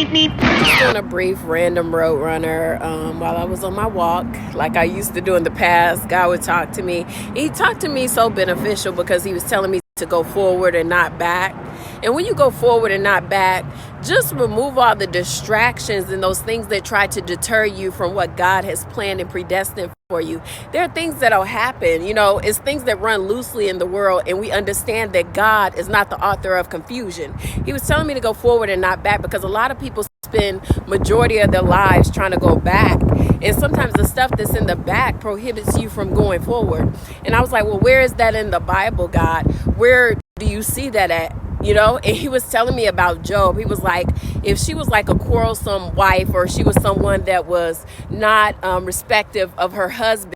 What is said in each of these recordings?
Just doing a brief random roadrunner while I was on my walk, like I used to do in the past. God would talk to me. He talked to me so beneficial because he was telling me to go forward and not back. And when you go forward and not back, just remove all the distractions and those things that try to deter you from what God has planned and predestined for you. There are things that'll happen, it's things that run loosely in the world, and we understand that God is not the author of confusion. He was telling me to go forward and not back because a lot of people spend majority of their lives trying to go back, and sometimes the stuff that's in the back prohibits you from going forward. And I was like, well, where is that in the Bible, God? Where do you see that at? And he was telling me about Job. He was like, if she was like a quarrelsome wife, or she was someone that was not respective of her husband,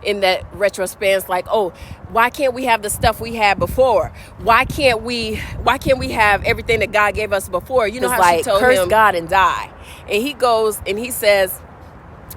in that retrospect, like, oh, why can't we have the stuff we had before? Why can't we have everything that God gave us before? You know how like, she told curse him, God and die. And he goes and he says,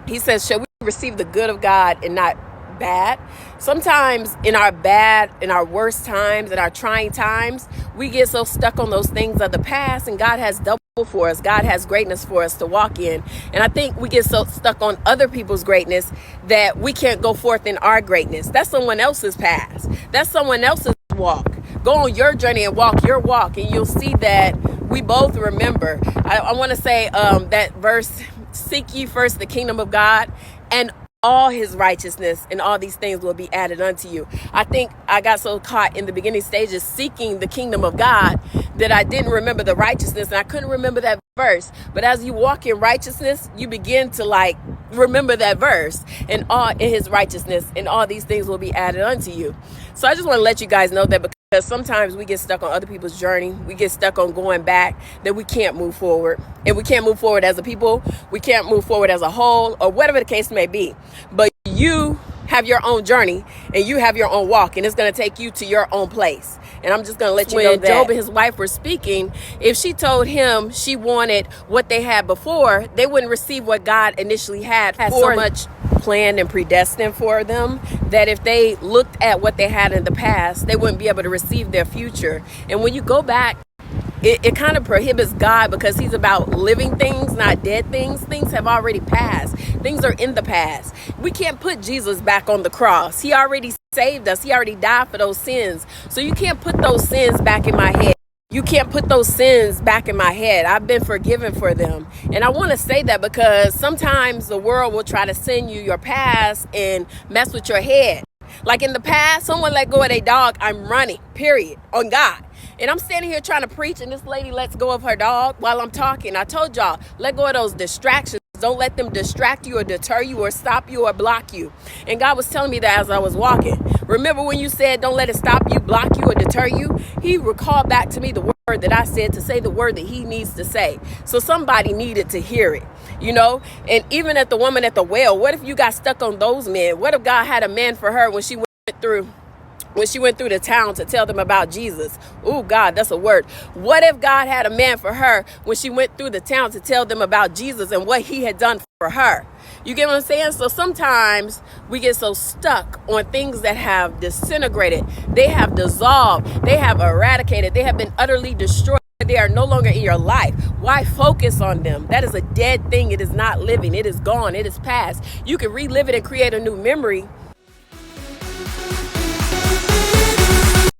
shall we receive the good of God and not bad? Sometimes in our worst times, in our trying times, we get so stuck on those things of the past, and God has double for us. God has greatness for us to walk in. And I think we get so stuck on other people's greatness that we can't go forth in our greatness. That's someone else's past. That's someone else's walk. Go on your journey and walk your walk, and you'll see that we both remember. I want to say that verse, seek ye first the kingdom of God and all his righteousness, and all these things will be added unto you. I think I got so caught in the beginning stages seeking the kingdom of God that I didn't remember the righteousness, and I couldn't remember that verse. But as you walk in righteousness, you begin to remember that verse, and all in his righteousness, and all these things will be added unto you. So I just want to let you guys know that, because sometimes we get stuck on other people's journey. We get stuck on going back, that we can't move forward. And we can't move forward as a people. We can't move forward as a whole, or whatever the case may be. But you have your own journey, and you have your own walk, and it's going to take you to your own place. And I'm just going to let you know that Job and his wife were speaking, if she told him she wanted what they had before, they wouldn't receive what God initially had so much planned and predestined for them, that if they looked at what they had in the past, they wouldn't be able to receive their future. And when you go back, it kind of prohibits God, because he's about living things, not dead things. Things have already passed. Things are in the past. We can't put Jesus back on the cross. He already saved us. He already died for those sins. So you can't put those sins back in my head. You can't put those sins back in my head. I've been forgiven for them. And I want to say that because sometimes the world will try to send you your past and mess with your head. Like in the past, someone let go of their dog. I'm running, period, on God. And I'm standing here trying to preach, and this lady lets go of her dog while I'm talking. I told y'all, let go of those distractions. Don't let them distract you or deter you or stop you or block you. And God was telling me that as I was walking. Remember when you said, don't let it stop you, block you, or deter you? He recalled back to me the word that I said, to say the word that he needs to say. So somebody needed to hear it, And even at the woman at the well, what if you got stuck on those men? What if God had a man for her when she went through the town to tell them about Jesus? Oh, God, that's a word. What if God had a man for her when she went through the town to tell them about Jesus and what he had done for her? You get what I'm saying? So sometimes we get so stuck on things that have disintegrated. They have dissolved. They have eradicated. They have been utterly destroyed. They are no longer in your life. Why focus on them? That is a dead thing. It is not living. It is gone. It is past. You can relive it and create a new memory,